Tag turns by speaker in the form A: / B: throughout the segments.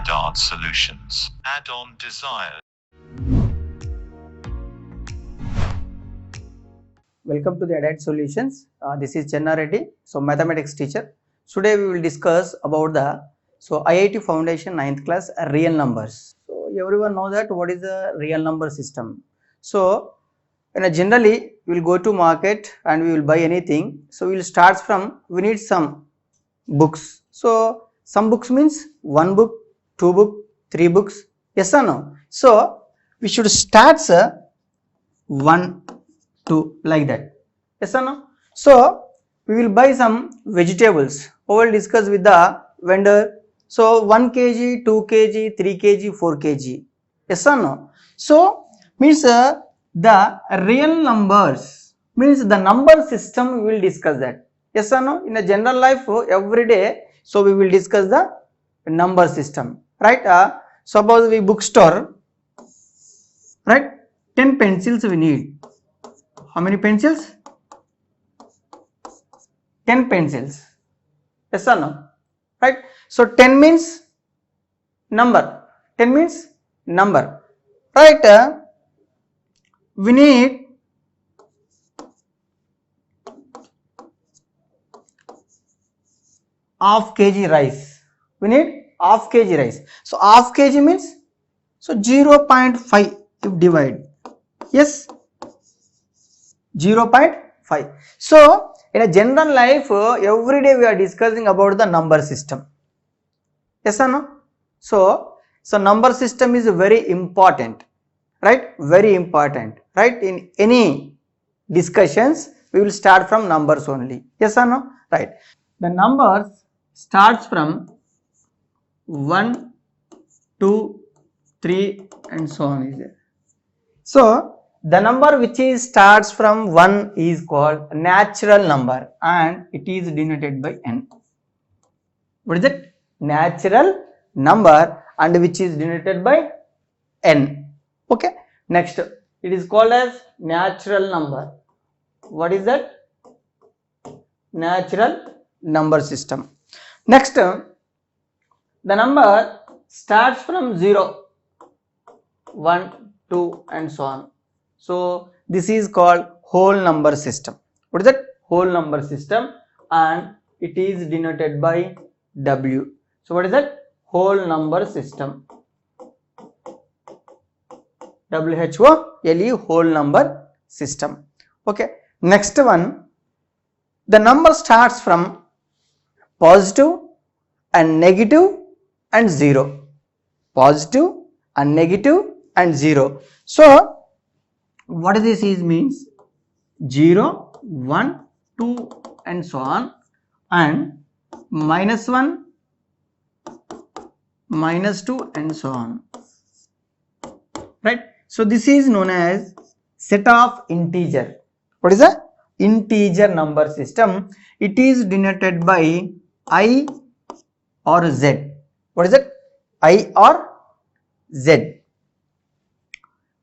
A: Add-on solutions. Add-on desires.
B: Welcome to the Added Solutions. This is Chenna Reddy, mathematics teacher. Today we will discuss about the IIT Foundation 9th class real numbers. So everyone knows that what is the real number system. So generally we will go to market and we will buy anything. So we will start from, we need some books. So some books means one book, two book, three books. Yes or no? So we should start 1, 2 like that. Yes or no? So we will buy some vegetables. We will discuss with the vendor. So 1 kg, 2 kg, 3 kg, 4 kg. Yes or no? So means the real numbers, means the number system we will discuss that. Yes or no? In a general life every day, so we will discuss the number system, right? Suppose we bookstore, right? 10 pencils we need. How many pencils? 10 pencils. Yes or no? Right? So 10 means number. 10 means number. Right? We need half kg rice. We need half kg rice. So half kg means, so 0.5 if divide. Yes, 0.5. So in a general life every day we are discussing about the number system. Yes or no? So number system is very important, right? Very important, right? In any discussions we will start from numbers only. Yes or no? Right. The numbers starts from 1, 2, 3 and so on is there. So the number which is starts from 1 is called natural number and it is denoted by n. What is it? Natural number and which is denoted by n. Okay. Next, it is called as natural number. What is that? Natural number system. Next, the number starts from 0, 1, 2 and so on. So this is called whole number system. What is that? Whole number system and it is denoted by W. So what is that? Whole number system. WHOLE, whole number system. Okay. Next one, the number starts from positive and negative and 0. Positive and negative and 0. So what this is means 0, 1, 2 and so on, and -1, -2 and so on, right? So this is known as set of integer. What is a integer number system? It is denoted by I or Z. What is it? I or Z,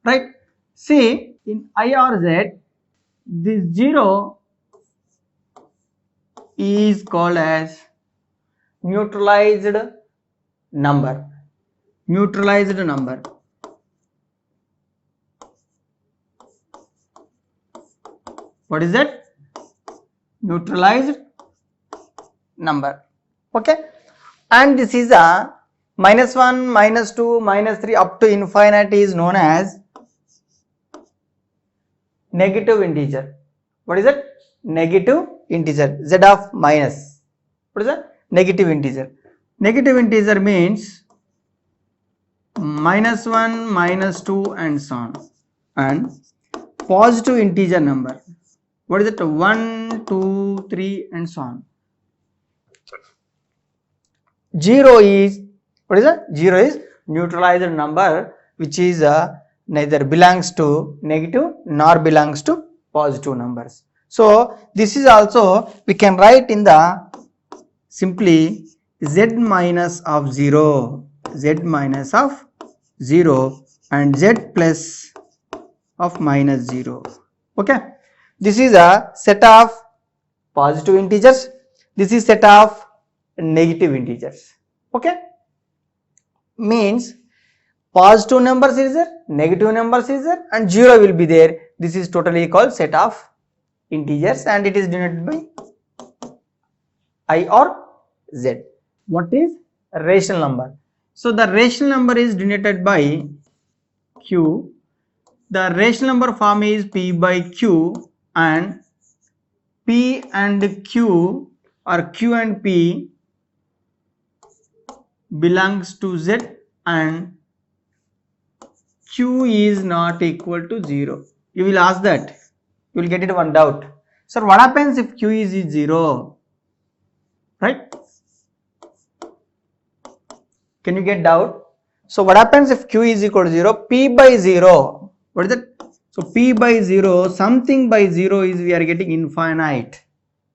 B: right? See, in I or Z, this 0 is called as neutralized number. Neutralized number. What is that? Neutralized number. Okay. And this is a -1, -2, -3 up to infinity is known as negative integer. What is it? Negative integer. Z of minus. What is that? Negative integer. Negative integer means -1, -2 and so on. And positive integer number. What is it? 1, 2, 3 and so on. 0 is, what is that? 0 is neutralized number which is neither belongs to negative nor belongs to positive numbers. So this is also we can write in the simply z minus of 0, z minus of 0 and z plus of minus 0. Okay. This is a set of positive integers. This is set of negative integers. Okay. means positive numbers is there, negative numbers is there, and 0 will be there. This is totally called set of integers and it is denoted by I or Z. What is rational number? So the rational number is denoted by Q. The rational number form is P by Q, and P and Q or Q and P belongs to Z and Q is not equal to 0. You will ask that. You will get it one doubt. Sir, what happens if Q is 0? Right? Can you get doubt? So what happens if Q is equal to 0? P by 0. What is it? So P by 0, something by 0 is we are getting infinite.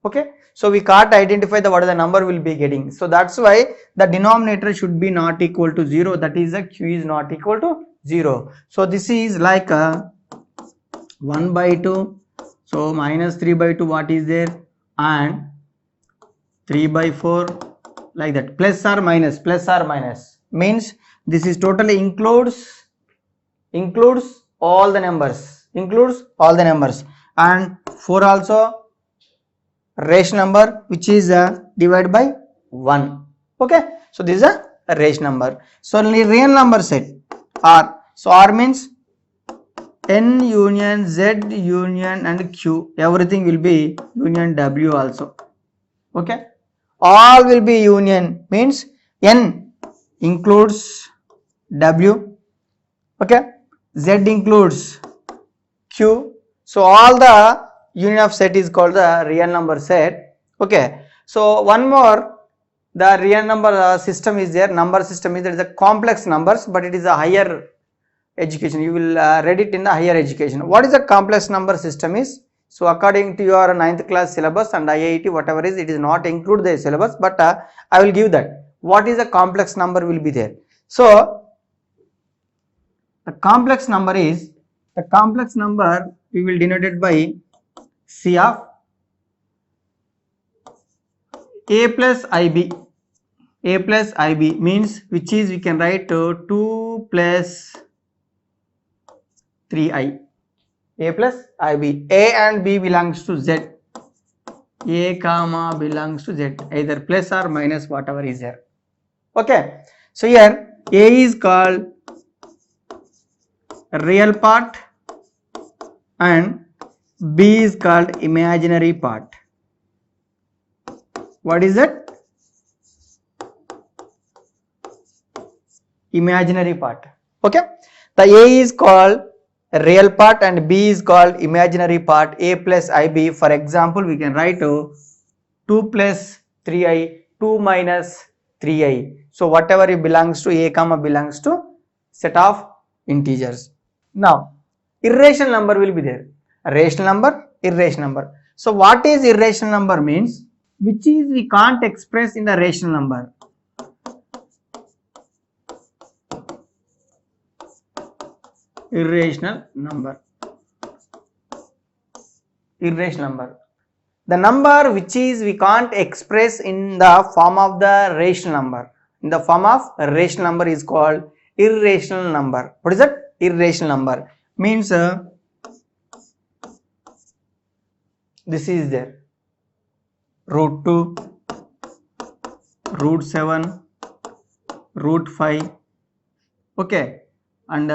B: Okay. So we can't identify what the number will be getting. So that's why the denominator should be not equal to 0. That is the Q is not equal to 0. So this is like a 1 by 2. So minus 3 by 2 what is there? And 3 by 4 like that. Plus or minus means this is totally includes all the numbers, and 4 also rational number which is divided by 1. Okay, so this is a rational number. So real number set R. So R means N union Z union and Q, everything will be union W also. Okay, all will be union means N includes W. Okay, Z includes Q. So all the union of set is called the real number set. Okay, so one more, the real number system is there. Number system is there is a complex numbers, but it is a higher education. You will read it in the higher education. What is a complex number system is? So according to your 9th class syllabus and IIT whatever is, it is not include the syllabus, but I will give that. What is a complex number will be there. So the complex number we will denote it by C of A plus IB. A plus IB means which is we can write 2 plus 3I. A plus IB. A and B belongs to Z. A comma belongs to Z, either plus or minus whatever is there. Okay, so here A is called real part and B is called imaginary part. What is it? Imaginary part. Okay, the A is called real part and B is called imaginary part. A plus IB, for example we can write 2 plus 3I, 2 minus 3I. So whatever it belongs to A comma belongs to set of integers. Now irrational number will be there. Rational number, irrational number. So what is irrational number means? Which is we can't express in the rational number. Irrational number. The number which is we can't express in the form of the rational number. In the form of rational number is called irrational number. What is that? Irrational number means this is there. Root 2, root 7, root 5. Okay, and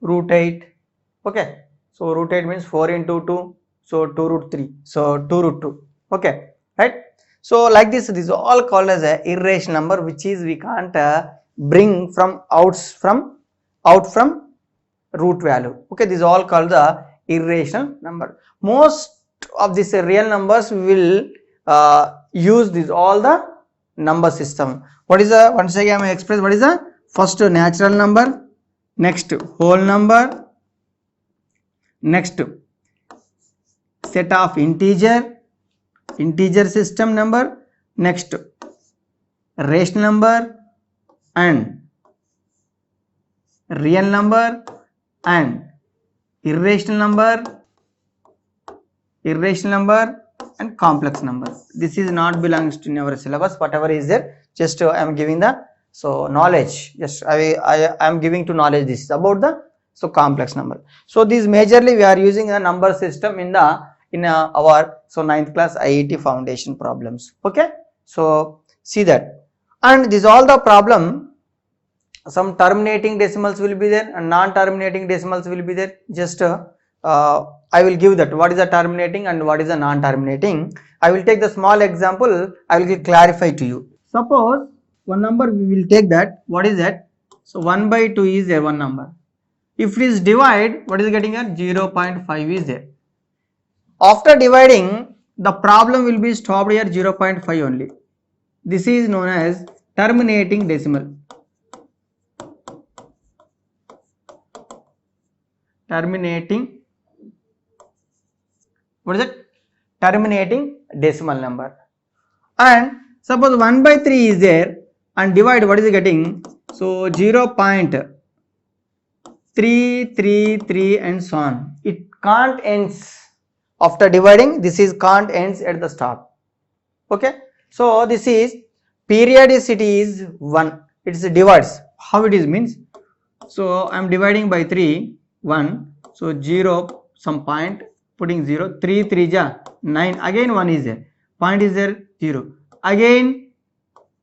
B: root 8. Okay, so root 8 means 4 into 2, so 2 root 3, so 2 root 2. Okay, right? So like this is all called as a irrational number which is we can't bring from out from root value. Okay, this is all called the irrational number. Most of these real numbers will use this all the number system. What is the, once again I express what is the first natural number, next whole number, next set of integer system number, next rational number and real number and irrational number and complex number. This is not belongs to our syllabus. Whatever is there, just I am giving the knowledge. Just I am giving to knowledge. This is about the complex number. So these majorly we are using a number system in our 9th class IIT foundation problems. Okay, so see that, and this all the problem. Some terminating decimals will be there and non-terminating decimals will be there. Just I will give that what is the terminating and what is the non-terminating. I will take the small example. I will clarify to you. Suppose one number we will take that. What is that? So 1 by 2 is there one number. If it is divide, what is getting here? 0.5 is there. After dividing, the problem will be stopped here 0.5 only. This is known as terminating decimal. Terminating, what is it? Terminating decimal number. And suppose 1 by 3 is there and divide, what is it getting? So 0.333 and so on. It can't ends after dividing. This is can't ends at the stop. Okay, so this is periodicity is 1. It's divides. How it is means? So I am dividing by 3. 1, so 0 some point, putting 0, 3 3 ja 9, again 1 is there, point is there 0, again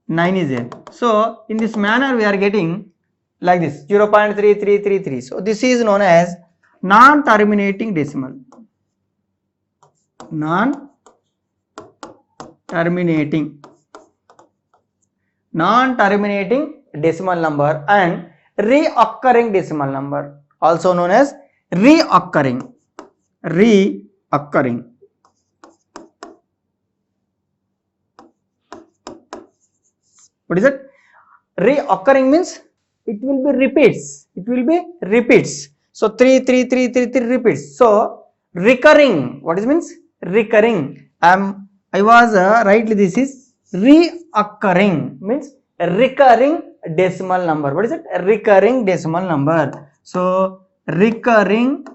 B: 9 is there. So in this manner we are getting like this 0.3333. So this is known as non-terminating decimal. Non-terminating decimal number and reoccurring decimal number, also known as reoccurring. What is it? Reoccurring means it will be repeats. So 3 3 3 3 3 repeats. So recurring. What is means? Recurring. I was rightly. This is reoccurring means recurring decimal number. What is it? Recurring decimal number. So recurring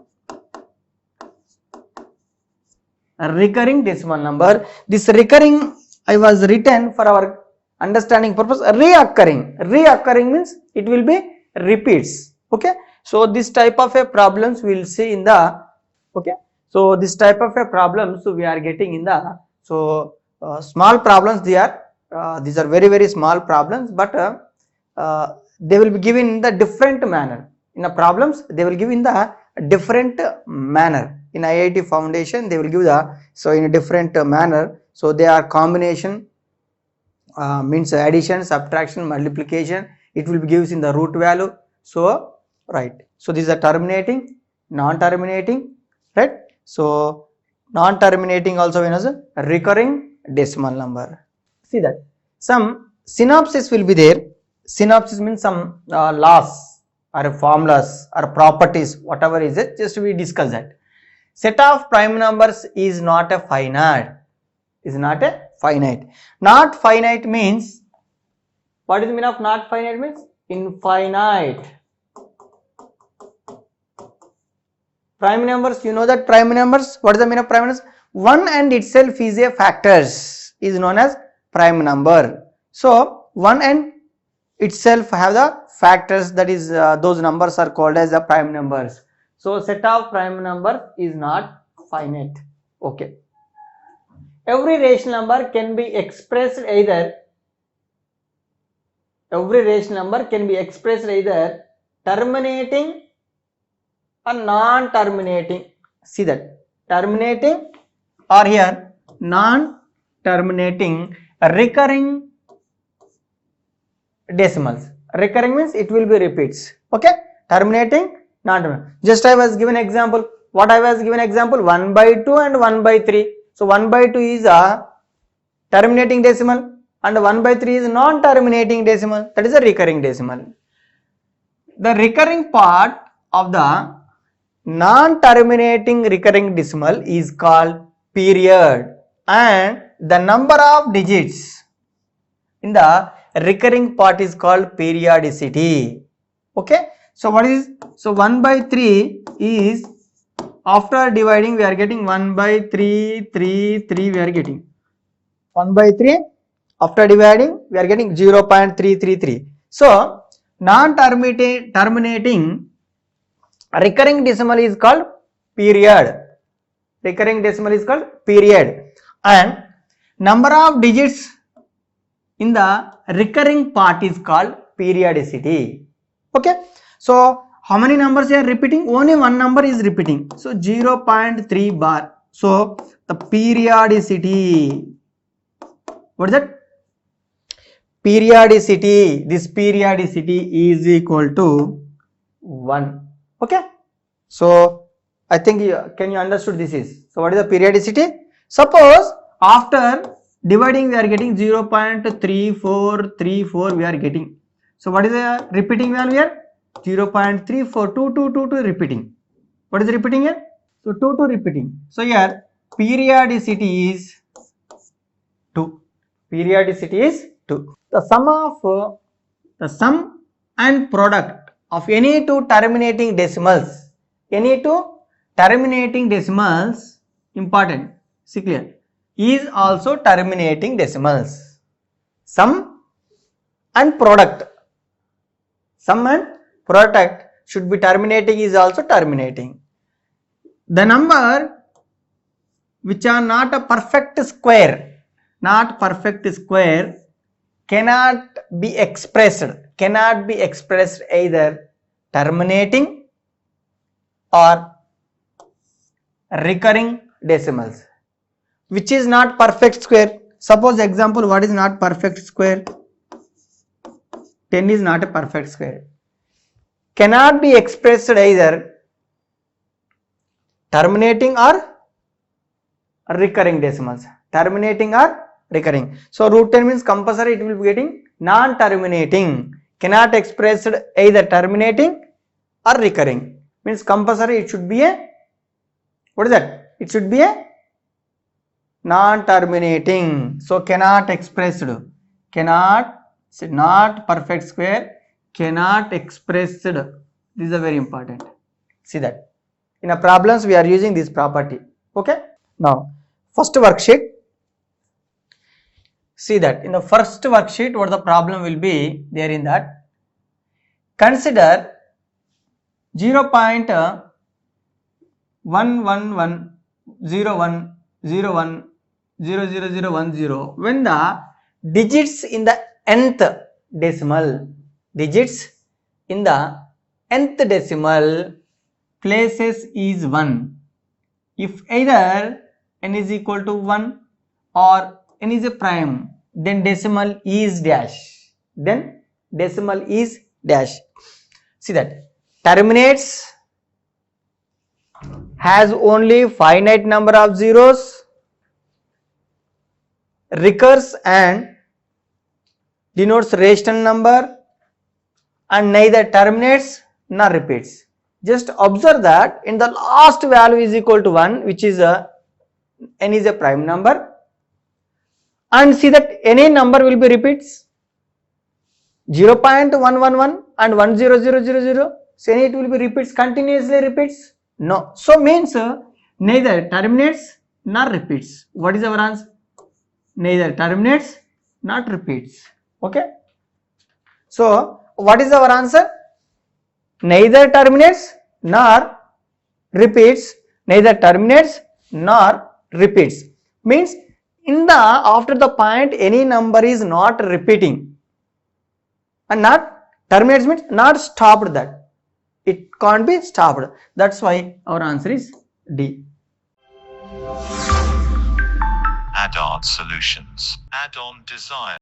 B: decimal number. This recurring I was written for our understanding purpose. Reoccurring means it will be repeats. Okay, so this type of a problems we will see in the so this type of a problems we are getting in the small problems. These are very small problems, but they will be given in the different manner. In the problems they will give in the different manner. In IIT foundation they will give the in a different manner. So they are combination, means addition, subtraction, multiplication. It will be given in the root value. So right, so these are terminating, non-terminating, right? So non-terminating also known as a recurring decimal number. See that some synopsis will be there. Synopsis means some laws or formulas or properties, whatever is it, just we discuss that. Set of prime numbers is not a finite. Not finite means, what is the meaning of not finite means? Infinite. Prime numbers, you know that prime numbers, what is the meaning of prime numbers? One and itself is a factors, is known as prime number. So one and itself have the factors, that is those numbers are called as the prime numbers. So set of prime numbers is not finite. Okay. Every rational number can be expressed either terminating or non-terminating. See that, terminating or here non-terminating, recurring decimals. Recurring means it will be repeats. Okay, terminating, non-terminating. Just I was given example. What I was given example? 1 by 2 and 1 by 3. So 1 by 2 is a terminating decimal and 1 by 3 is non-terminating decimal. That is a recurring decimal. The recurring part of the non-terminating recurring decimal is called period, and the number of digits in the recurring part is called periodicity. Okay, so what is, so 1 by 3 is after dividing we are getting 1 by 3, 3, 3 we are getting 1 by 3, after dividing we are getting 0.333. So non-terminating recurring decimal is called period. Recurring decimal is called period, and number of digits in the recurring part is called periodicity. Okay, so how many numbers you are repeating? Only one number is repeating, so 0.3 bar. So the periodicity, what is that? Periodicity, this periodicity is equal to 1. Okay, so I think can you understood this is? So what is the periodicity? Suppose after dividing we are getting 0.3434 we are getting. So what is the repeating value here? 0.342222 repeating. What is repeating here? So 2 repeating. So here periodicity is 2. Periodicity is 2. The sum and product of any two terminating decimals, important, see clear, is also terminating decimals. Sum and product should be terminating, is also terminating. The number which are not a perfect square, cannot be expressed either terminating or recurring decimals. Which is not perfect square? Suppose example, what is not perfect square? 10 is not a perfect square. Cannot be expressed either terminating or recurring decimals. Terminating or recurring. So root 10 means compulsory it will be getting non-terminating. Cannot expressed either terminating or recurring. Means compulsory it should be a, what is that? It should be a non-terminating. So cannot expressed, not perfect square, cannot expressed. This is a very important. See that in a problems we are using this property. Okay, now first worksheet. See that in the first worksheet what the problem will be there in that. Consider 0.11101000010 when the digits in the nth decimal, places is 1. If either n is equal to 1 or n is a prime, then decimal is dash. See that terminates has only finite number of zeros, recurs and denotes rational number, and neither terminates nor repeats. Just observe that in the last value is equal to 1, which is n is a prime number, and see that any number will be repeats 0.111 and 10000. So it will be repeats, continuously repeats? No. So means neither terminates nor repeats. What is our answer? Neither terminates nor repeats. Okay. So what is our answer? Neither terminates nor repeats. Means in the after the point any number is not repeating and not terminates means not stopped, that it can't be stopped. That's why our answer is D.
A: Add-on solutions. Add-on desire.